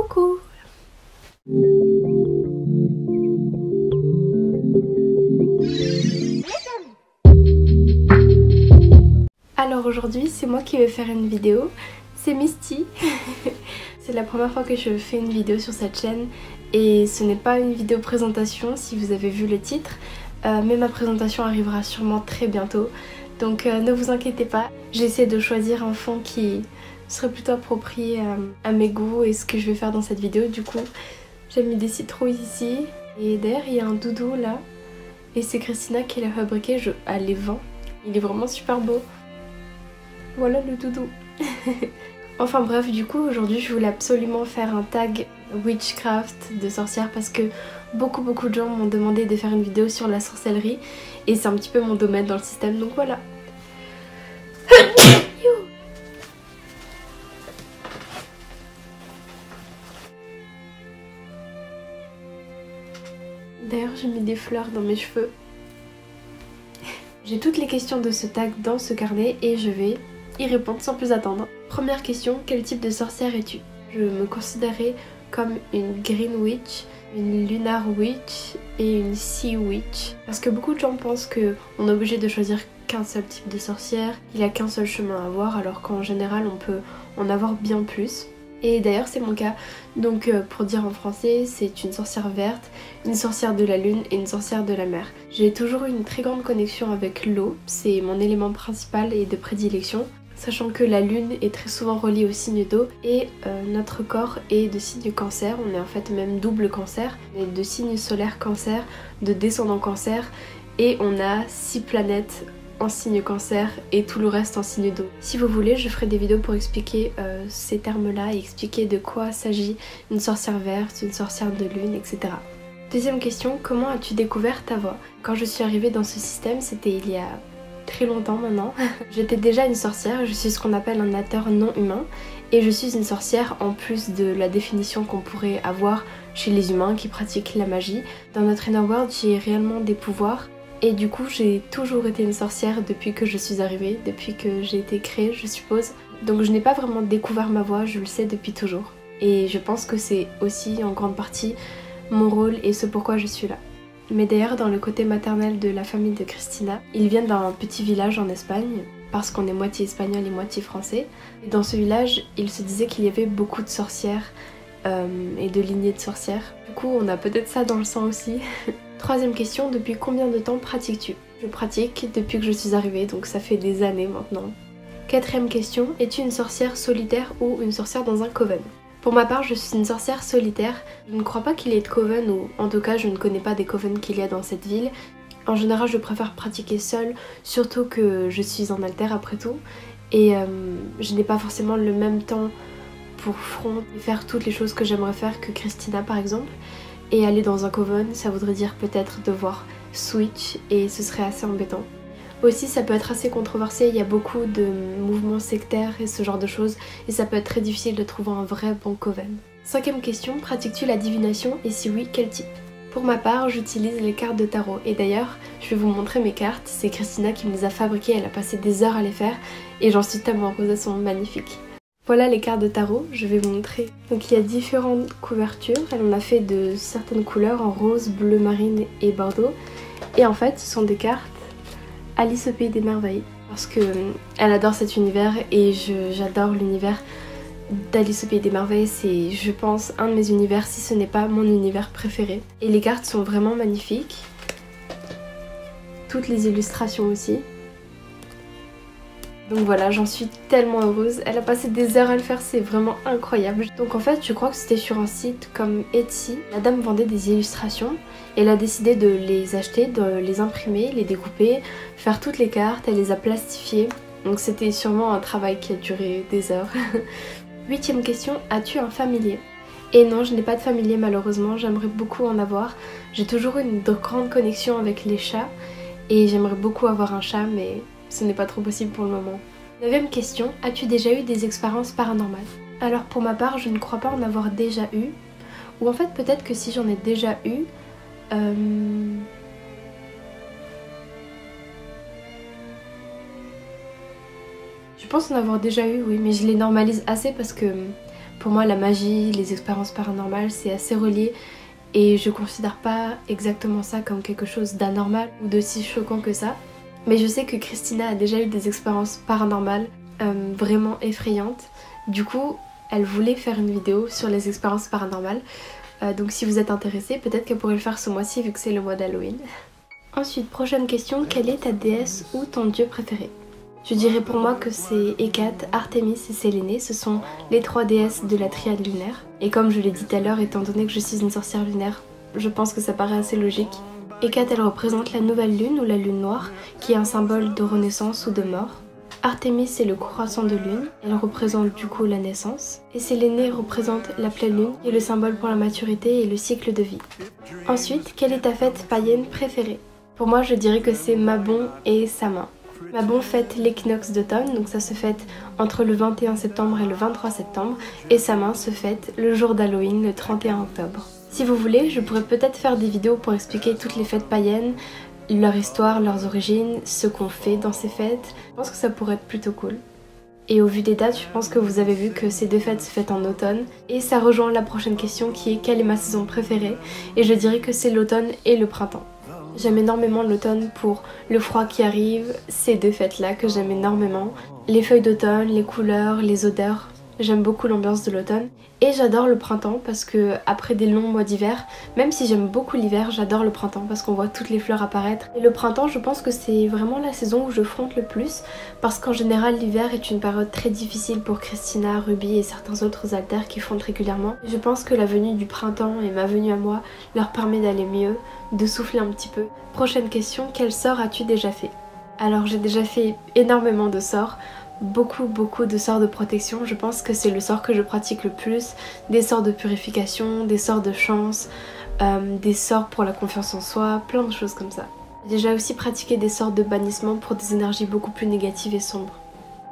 Coucou! Alors aujourd'hui c'est moi qui vais faire une vidéo, c'est Misty. C'est la première fois que je fais une vidéo sur cette chaîne et ce n'est pas une vidéo présentation si vous avez vu le titre, mais ma présentation arrivera sûrement très bientôt, donc ne vous inquiétez pas. J'essaie de choisir un fond qui serait plutôt approprié à mes goûts et ce que je vais faire dans cette vidéo. Du coup j'ai mis des citrouilles ici et derrière il y a un doudou là et c'est Christina qui l'a fabriqué, elle les vend. Il est vraiment super beau. Voilà le doudou. Enfin bref, du coup aujourd'hui je voulais absolument faire un tag witchcraft de sorcière parce que beaucoup de gens m'ont demandé de faire une vidéo sur la sorcellerie et c'est un petit peu mon domaine dans le système, donc voilà. D'ailleurs j'ai mis des fleurs dans mes cheveux. J'ai toutes les questions de ce tag dans ce carnet et je vais y répondre sans plus attendre. Première question, quel type de sorcière es-tu? Je me considérais comme une green witch, une lunar witch et une sea witch. Parce que beaucoup de gens pensent qu'on est obligé de choisir qu'un seul type de sorcière, qu'il n'y a qu'un seul chemin à avoir, alors qu'en général on peut en avoir bien plus. Et d'ailleurs c'est mon cas, donc pour dire en français, c'est une sorcière verte, une sorcière de la lune et une sorcière de la mer. J'ai toujours eu une très grande connexion avec l'eau, c'est mon élément principal et de prédilection, sachant que la lune est très souvent reliée au signe d'eau et notre corps est de signe cancer, on est en fait même double cancer, on est de signe solaire cancer, de descendant cancer et on a 6 planètes en signe cancer et tout le reste en signe d'eau. Si vous voulez, je ferai des vidéos pour expliquer ces termes-là et expliquer de quoi s'agit une sorcière verte, une sorcière de lune, etc. Deuxième question, comment as-tu découvert ta voix? Quand je suis arrivée dans ce système, c'était il y a très longtemps maintenant. J'étais déjà une sorcière, je suis ce qu'on appelle un nateur non humain et je suis une sorcière en plus de la définition qu'on pourrait avoir chez les humains qui pratiquent la magie. Dans notre inner world, j'ai réellement des pouvoirs. Et du coup j'ai toujours été une sorcière depuis que je suis arrivée, depuis que j'ai été créée je suppose. Donc je n'ai pas vraiment découvert ma voix, je le sais depuis toujours. Et je pense que c'est aussi en grande partie mon rôle et ce pourquoi je suis là. Mais d'ailleurs dans le côté maternel de la famille de Christina, ils viennent d'un petit village en Espagne, parce qu'on est moitié espagnol et moitié français. Et dans ce village, il se disait qu'il y avait beaucoup de sorcières et de lignées de sorcières. Du coup on a peut-être ça dans le sang aussi. Troisième question, depuis combien de temps pratiques-tu? Je pratique depuis que je suis arrivée, donc ça fait des années maintenant. Quatrième question, es-tu une sorcière solitaire ou une sorcière dans un coven? Pour ma part, je suis une sorcière solitaire. Je ne crois pas qu'il y ait de coven, ou en tout cas je ne connais pas des covens qu'il y a dans cette ville. En général, je préfère pratiquer seule, surtout que je suis en alter après tout. Et je n'ai pas forcément le même temps pour front et faire toutes les choses que j'aimerais faire que Christina par exemple. Et aller dans un coven, ça voudrait dire peut-être devoir switch et ce serait assez embêtant. Aussi ça peut être assez controversé, il y a beaucoup de mouvements sectaires et ce genre de choses et ça peut être très difficile de trouver un vrai bon coven. Cinquième question, pratiques-tu la divination et si oui, quel type? Pour ma part, j'utilise les cartes de tarot et d'ailleurs je vais vous montrer mes cartes, c'est Christina qui me les a fabriquées, elle a passé des heures à les faire et j'en suis tellement heureuse, elles sont magnifiques. Voilà les cartes de tarot, je vais vous montrer. Donc il y a différentes couvertures, elle en a fait de certaines couleurs en rose, bleu marine et bordeaux. Et en fait ce sont des cartes Alice au pays des merveilles. Parce que elle adore cet univers et j'adore l'univers d'Alice au pays des merveilles. C'est je pense un de mes univers si ce n'est pas mon univers préféré. Et les cartes sont vraiment magnifiques. Toutes les illustrations aussi. Donc voilà, j'en suis tellement heureuse. Elle a passé des heures à le faire, c'est vraiment incroyable. Donc en fait, je crois que c'était sur un site comme Etsy. La dame vendait des illustrations et elle a décidé de les acheter, de les imprimer, les découper, faire toutes les cartes, elle les a plastifiées. Donc c'était sûrement un travail qui a duré des heures. Huitième question, as-tu un familier? Et non, je n'ai pas de familier malheureusement, j'aimerais beaucoup en avoir. J'ai toujours eu une grande connexion avec les chats et j'aimerais beaucoup avoir un chat mais ce n'est pas trop possible pour le moment. Neuvième question, as-tu déjà eu des expériences paranormales? Alors pour ma part, je ne crois pas en avoir déjà eu. Ou en fait peut-être que si j'en ai déjà eu... Je pense en avoir déjà eu, oui, mais je les normalise assez parce que Pour moi la magie, les expériences paranormales c'est assez relié et je considère pas exactement ça comme quelque chose d'anormal ou de si choquant que ça. Mais je sais que Christina a déjà eu des expériences paranormales vraiment effrayantes. Du coup elle voulait faire une vidéo sur les expériences paranormales. Donc si vous êtes intéressé, peut-être qu'elle pourrait le faire ce mois-ci vu que c'est le mois d'Halloween. Ensuite, prochaine question, quelle est ta déesse ou ton dieu préféré? Je dirais pour moi que c'est Hécate, Artémis et Sélénée, ce sont les 3 déesses de la triade lunaire. Et comme je l'ai dit tout à l'heure, étant donné que je suis une sorcière lunaire, je pense que ça paraît assez logique. Hécate, elle représente la nouvelle lune ou la lune noire, qui est un symbole de renaissance ou de mort. Artémis c'est le croissant de lune, elle représente du coup la naissance. Et Sélénée représente la pleine lune, qui est le symbole pour la maturité et le cycle de vie. Ensuite, quelle est ta fête païenne préférée? Pour moi, je dirais que c'est Mabon et Samin. Mabon fête l'équinoxe d'automne, donc ça se fête entre le 21 septembre et le 23 septembre. Et Samin se fête le jour d'Halloween, le 31 octobre. Si vous voulez, je pourrais peut-être faire des vidéos pour expliquer toutes les fêtes païennes, leur histoire, leurs origines, ce qu'on fait dans ces fêtes. Je pense que ça pourrait être plutôt cool. Et au vu des dates, je pense que vous avez vu que ces 2 fêtes se fêtent en automne. Et ça rejoint la prochaine question qui est quelle est ma saison préférée? Et je dirais que c'est l'automne et le printemps. J'aime énormément l'automne pour le froid qui arrive, ces 2 fêtes-là que j'aime énormément. Les feuilles d'automne, les couleurs, les odeurs. J'aime beaucoup l'ambiance de l'automne. Et j'adore le printemps parce que après des longs mois d'hiver, même si j'aime beaucoup l'hiver, j'adore le printemps parce qu'on voit toutes les fleurs apparaître. Et le printemps, je pense que c'est vraiment la saison où je fronte le plus parce qu'en général l'hiver est une période très difficile pour Christina, Ruby et certains autres alters qui frontent régulièrement. Je pense que la venue du printemps et ma venue à moi leur permet d'aller mieux, de souffler un petit peu. Prochaine question, quel sort as-tu déjà fait? Alors j'ai déjà fait énormément de sorts. Beaucoup de sorts de protection, je pense que c'est le sort que je pratique le plus, des sorts de purification, des sorts de chance, des sorts pour la confiance en soi, plein de choses comme ça. J'ai déjà aussi pratiqué des sorts de bannissement pour des énergies beaucoup plus négatives et sombres.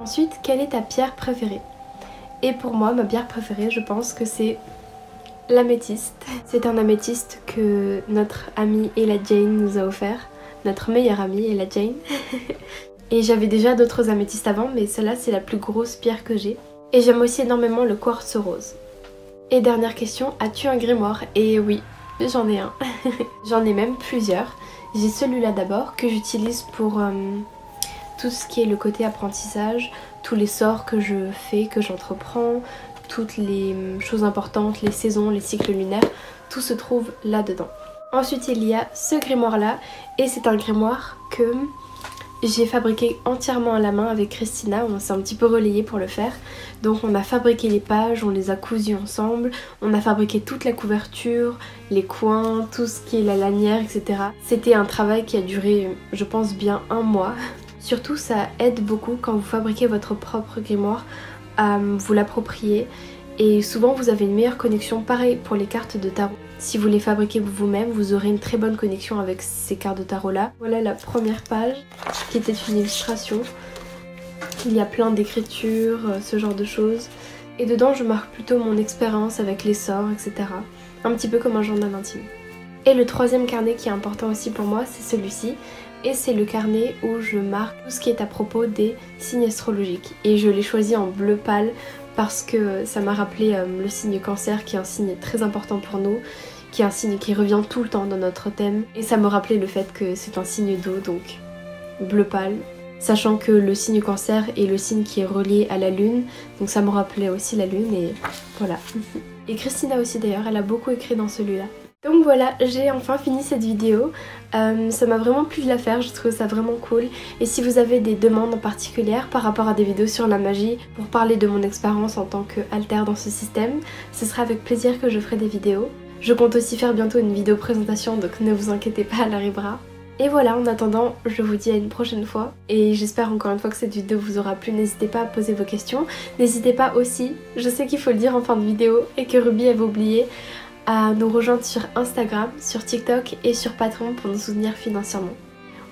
Ensuite, quelle est ta pierre préférée? Et pour moi, ma pierre préférée, je pense que c'est l'améthyste. C'est un améthyste que notre amie Ella Jane nous a offert, notre meilleure amie Ella Jane. Et j'avais déjà d'autres améthystes avant, mais celle-là c'est la plus grosse pierre que j'ai. Et j'aime aussi énormément le quartz rose. Et dernière question, as-tu un grimoire? Et oui, j'en ai un. J'en ai même plusieurs. J'ai celui-là d'abord que j'utilise pour tout ce qui est le côté apprentissage, tous les sorts que je fais, que j'entreprends, toutes les choses importantes, les saisons, les cycles lunaires, tout se trouve là-dedans. Ensuite il y a ce grimoire-là, et c'est un grimoire que j'ai fabriqué entièrement à la main avec Christina, on s'est un petit peu relayé pour le faire. Donc on a fabriqué les pages, on les a cousues ensemble, on a fabriqué toute la couverture, les coins, tout ce qui est la lanière, etc. C'était un travail qui a duré, je pense, bien 1 mois. Surtout ça aide beaucoup quand vous fabriquez votre propre grimoire à vous l'approprier. Et souvent vous avez une meilleure connexion, pareil pour les cartes de tarot. Si vous les fabriquez vous-même, vous aurez une très bonne connexion avec ces cartes de tarot là. Voilà la première page qui était une illustration. Il y a plein d'écritures, ce genre de choses. Et dedans je marque plutôt mon expérience avec les sorts, etc. Un petit peu comme un journal intime. Et le 3e carnet qui est important aussi pour moi, c'est celui-ci. Et c'est le carnet où je marque tout ce qui est à propos des signes astrologiques. Et je l'ai choisi en bleu pâle parce que ça m'a rappelé le signe cancer qui est un signe très important pour nous, qui est un signe qui revient tout le temps dans notre thème. Et ça me rappelait le fait que c'est un signe d'eau, donc bleu pâle. Sachant que le signe cancer est le signe qui est relié à la lune, donc ça me rappelait aussi la lune et voilà. Et Christina aussi d'ailleurs, elle a beaucoup écrit dans celui-là. Donc voilà, j'ai enfin fini cette vidéo. Ça m'a vraiment plu de la faire, je trouve ça vraiment cool. Et si vous avez des demandes en particulier par rapport à des vidéos sur la magie, pour parler de mon expérience en tant qu'alter dans ce système, ce sera avec plaisir que je ferai des vidéos. Je compte aussi faire bientôt une vidéo présentation, donc ne vous inquiétez pas, elle arrivera. Et voilà, en attendant, je vous dis à une prochaine fois. Et j'espère encore une fois que cette vidéo vous aura plu. N'hésitez pas à poser vos questions. N'hésitez pas aussi, je sais qu'il faut le dire en fin de vidéo et que Ruby avait oublié, à nous rejoindre sur Instagram, sur TikTok et sur Patreon pour nous soutenir financièrement.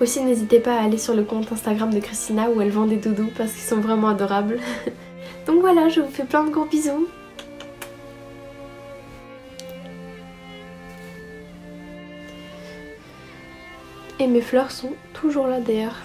Aussi n'hésitez pas à aller sur le compte Instagram de Christina où elle vend des doudous parce qu'ils sont vraiment adorables. Donc voilà, je vous fais plein de gros bisous. Et mes fleurs sont toujours là d'ailleurs.